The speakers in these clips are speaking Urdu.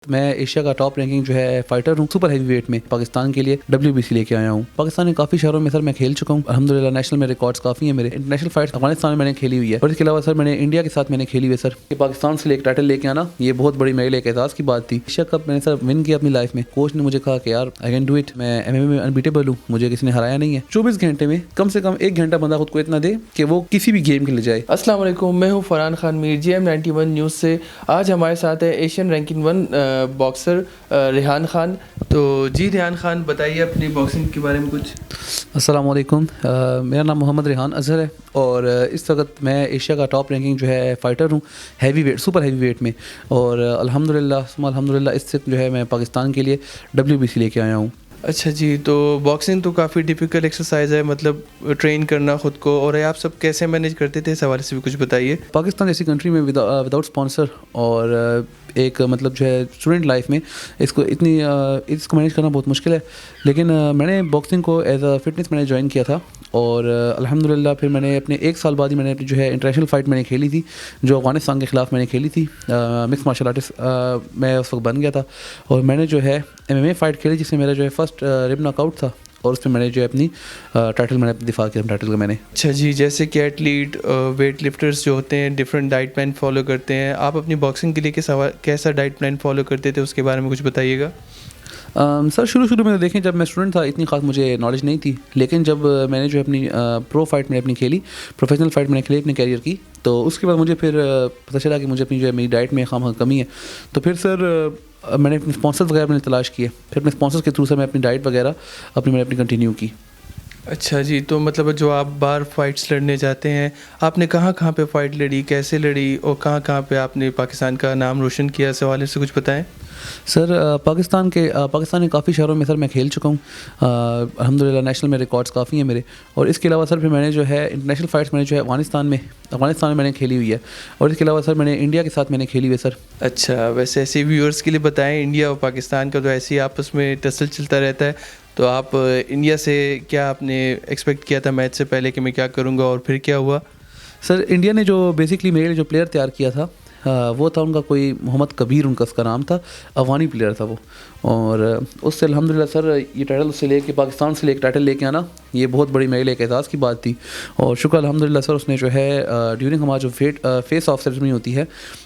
میں ایشیا کا ٹاپ رینکنگ جو ہے فائٹر ہوں سپر ہیوی ویٹ میں. پاکستان کے لیے WBC لے کے آیا ہوں. پاکستان کے کافی شہروں میں سر میں کھیل چکا ہوں الحمدللہ. نیشنل میں ریکارڈز کافی ہیں میرے. انٹرنیشنل فائٹس افغانستان میں نے کھیلی ہوئی ہے, اور اس کے علاوہ سر میں نے انڈیا کے ساتھ میں نے کھیلی ہوئی ہے. سر کہ پاکستان سے ایک ٹائٹل لے کے آنا یہ بہت بڑی میرے لیے ایک اعزاز کی بات تھی. ایشیا کپ میں نے سر ون کیا اپنی لائف میں. کوچ نے مجھے کہا کہ یار آئی کین ڈو اٹ, میں MMA میں انبیٹیبل ہوں, مجھے کسی نے ہرایا نہیں ہے. 24 گھنٹے میں کم سے کم 1 گھنٹہ بندہ خود کو اتنا دے کہ وہ کسی بھی گیم کے لیے جائے. السلام علیکم, میں ہوں فرحان خان میر, GM91 نیوز سے. آج ہمارے ساتھ ہے Asian ranking 1 boxer Rehan Khan. تو جی ریحان خان بتائیے اپنی باکسنگ کے بارے میں کچھ. السلام علیکم, میرا نام محمد ریحان اظہر ہے, اور اس وقت میں ایشیا کا ٹاپ رینکنگ جو ہے فائٹر ہوں heavyweight super heavyweight میں, اور الحمدللہ اس سے جو ہے میں پاکستان کے لیے WBC لے کے آیا ہوں. اچھا جی, تو باکسنگ تو کافی ڈیفیکلٹ ایکسرسائز ہے, مطلب ٹرین کرنا خود کو, اور آپ سب کیسے مینیج کرتے تھے اس حوالے سے بھی کچھ بتائیے. پاکستان جیسی کنٹری میں وداؤٹ اسپانسر اور ایک مطلب جو ہے اسٹوڈنٹ لائف میں اس کو مینیج کرنا بہت مشکل ہے. لیکن میں نے باکسنگ کو ایز اے فٹنس میں نے جوائن کیا تھا, اور الحمدللہ پھر میں نے اپنے 1 سال بعد ہی میں نے جو ہے انٹرنیشنل فائٹ میں نے کھیلی تھی جو افغانستان کے خلاف میں نے کھیلی تھی. مکس مارشل آرٹسٹ میں اس وقت بن گیا تھا, اور میں نے جو ہے MMA فائٹ کھیلی جس میں میرا جو ہے فرسٹ رب ناک آؤٹ تھا, اور اس میں میں نے جو ہے اپنی ٹائٹل میں نے دفاع کیا ٹائٹل کا میں نے. اچھا جی, جیسے کہ ایتھلیٹ ویٹ لفٹرز جو ہوتے ہیں ڈفرینٹ ڈائٹ پلان فالو کرتے ہیں, آپ اپنی باکسنگ کے لیے کیسا ڈائٹ پلان فالو کرتے تھے, اس کے بارے میں کچھ بتائیے گا. سر شروع میں دیکھیں جب میں اسٹوڈنٹ تھا اتنی خاص مجھے نالج نہیں تھی, لیکن جب میں نے جو ہے اپنی پرو فائٹ میں اپنی کھیلی, پروفیشنل فائٹ میں نے کھیلی اپنے کیریئر کی, تو اس کے بعد مجھے پھر پتہ چلا کہ مجھے اپنی جو ہے میری ڈائٹ میں خام کمی ہے. تو پھر سر میں نے اپنے اسپانسر وغیرہ میں نے تلاش کیے, پھر اپنے اسپانسر کے تھرو سے میں اپنی ڈائٹ وغیرہ میں نے اپنی کنٹینیو کی. اچھا جی, تو مطلب جو آپ باہر فائٹس لڑنے جاتے ہیں, آپ نے کہاں کہاں پہ فائٹ لڑی, کیسے لڑی, اور کہاں کہاں پہ آپ نے پاکستان کا نام روشن کیا, اس حوالے سے کچھ بتائیں. سر پاکستان کے کافی شہروں میں سر میں کھیل چکا ہوں الحمدللہ. نیشنل میں ریکارڈز کافی ہیں میرے, اور اس کے علاوہ سر پھر میں نے جو ہے انٹرنیشنل فائٹس میں نے جو ہے افغانستان میں میں نے کھیلی ہوئی ہے, اور اس کے علاوہ سر میں نے انڈیا کے ساتھ میں نے کھیلی ہوئی ہے. سر اچھا, ویسے ایسے ویورز کے لیے بتائیں, انڈیا اور پاکستان کا تو ایسے ہی آپس میں ٹسل چلتا رہتا ہے, تو آپ انڈیا سے کیا آپ نے ایکسپیکٹ کیا تھا میچ سے پہلے کہ میں کیا کروں گا, اور پھر کیا ہوا. سر انڈیا نے جو بیسکلی میرے لیے جو پلیئر تیار کیا تھا وہ تھا ان کا کوئی محمد کبیر, ان کا اس کا نام تھا, افغانی پلیئر تھا وہ, اور اس سے الحمدللہ سر یہ ٹائٹل اس سے لے کے پاکستان سے ایک ٹائٹل لے کے آنا یہ بہت بڑی میرے لیے ایک اعزاز کی بات تھی. اور شکر الحمدللہ سر اس نے جو ہے ڈیورنگ ہمارا جو فیس آف سیریمنی ہوتی ہے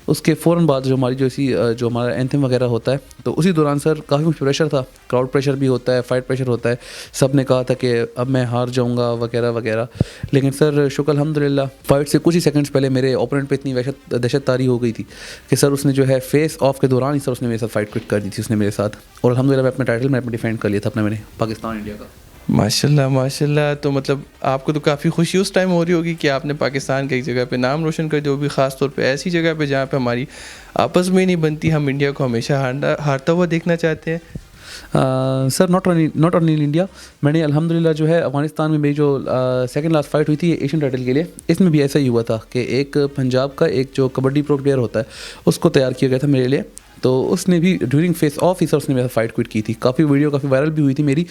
اس کے فوراً بعد جو ہماری جو ہمارا اینتھم وغیرہ ہوتا ہے, تو اسی دوران سر کافی کچھ پریشر تھا, کراؤڈ پریشر بھی ہوتا ہے, فائٹ پریشر ہوتا ہے. سب نے کہا تھا کہ اب میں ہار جاؤں گا وغیرہ وغیرہ, لیکن سر شکر الحمدللہ فائٹ سے کچھ ہی سیکنڈز پہلے میرے اوپوننٹ پہ اتنی دہشت طاری ہو گئی تھی کہ سر اس نے جو ہے فیس آف کے دوران ہی سر اس نے میرے ساتھ فائٹ کوئٹ کر دی تھی اس نے میرے ساتھ, اور الحمدللہ میں اپنے ٹائٹل میں اپنے ڈیفینڈ کر لیا تھا اپنا میں نے پاکستان انڈیا کا. ماشاء اللہ. تو مطلب آپ کو تو کافی خوشی اس ٹائم ہو رہی ہوگی کہ آپ نے پاکستان کی ایک جگہ پہ نام روشن کر دیا, وہ بھی خاص طور پہ ایسی جگہ پہ جہاں پہ ہماری آپس میں نہیں بنتی, ہم انڈیا کو ہمیشہ ہارتا ہوا دیکھنا چاہتے ہیں. سر ناٹ اونلی انڈیا, میں نے الحمدللہ جو ہے افغانستان میں میری جو سیکنڈ لاسٹ فائٹ ہوئی تھی ایشین ٹائٹل کے لیے, اس میں بھی ایسا ہی ہوا تھا کہ ایک پنجاب کا ایک جو کبڈی پرو پلیئر ہوتا ہے اس کو تیار کیا گیا تھا میرے لیے, تو اس نے بھی ڈیورنگ فیس آف ہی سر اس نے میرا فائٹ کوئٹ کی تھی. کافی ویڈیو کافی وائرل بھی ہوئی تھی میری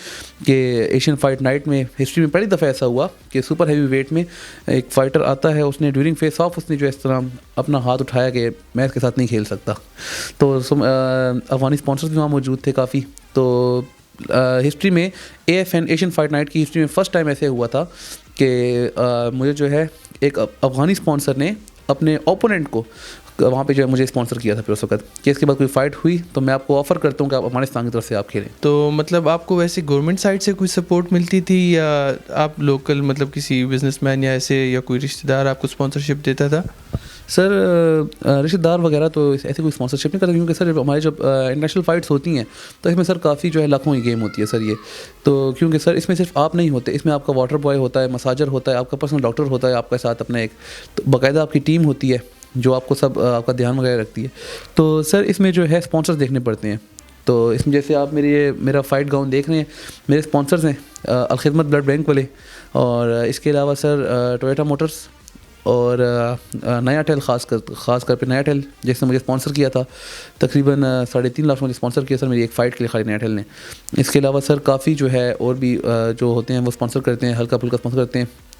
کہ ایشین فائٹ نائٹ میں ہسٹری میں پہلی دفعہ ایسا ہوا کہ سپر ہیوی ویٹ میں ایک فائٹر آتا ہے, اس نے ڈیورنگ فیس آف اس نے جو اس طرح اپنا ہاتھ اٹھایا کہ میں اس کے ساتھ نہیں کھیل سکتا. تو افغانی اسپانسرز بھی وہاں موجود تھے کافی. تو ہسٹری میں AFN ایشین فائٹ نائٹ کی ہسٹری میں فرسٹ ٹائم ایسے ہوا تھا کہ مجھے جو ہے ایک افغانی اسپانسر نے اپنے اوپوننٹ کو وہاں پہ جو ہے مجھے اسپانسر کیا تھا پھر اس وقت کہ اس کے بعد کوئی فائٹ ہوئی تو میں آپ کو آفر کرتا ہوں کہ آپ افغانستان کی طرف سے آپ کھیلیں. تو مطلب آپ کو ویسے گورنمنٹ سائڈ سے کوئی سپورٹ ملتی تھی, یا آپ لوکل مطلب کسی بزنس مین یا ایسے, یا کوئی رشتہ دار آپ کو اسپانسرشپ دیتا تھا. سر رشتہ دار وغیرہ تو ایسے کوئی اسپانسرشپ نہیں کرتا, کیونکہ سر ہمارے جب انٹرنیشنل فائٹس ہوتی ہیں تو اس میں سر کافی جو ہے لاکھوں کی گیم ہوتی ہے سر یہ, تو کیونکہ سر اس میں صرف آپ نہیں ہوتے, اس میں آپ کا واٹر بوائے ہوتا ہے, مساجر ہوتا ہے, آپ کا پرسنل ڈاکٹر ہوتا ہے آپ کے ساتھ اپنا ایک, تو باقاعدہ آپ کی ٹیم ہوتی ہے جو آپ کو سب آپ کا دھیان وغیرہ رکھتی ہے. تو سر اس میں جو ہے اسپانسرز دیکھنے پڑتے ہیں. تو اس میں جیسے آپ میرا فائٹ گاؤن دیکھ رہے ہیں, میرے اسپانسرز ہیں الخدمت بلڈ بینک والے, اور اس کے علاوہ سر ٹویوٹا موٹرز, اور نیا ٹیل خاص کر پہ نیا ٹیل جس نے مجھے اسپانسر کیا تھا تقریباً 3.5 لاکھ مجھے اسپانسر کیا سر میری ایک فائٹ کے لیے خالی نیا ٹیل نے. اس کے علاوہ سر کافی جو ہے اور بھی جو ہوتے ہیں وہ اسپانسر کرتے ہیں, ہلکا پھلکا اسپانسر کرتے ہیں.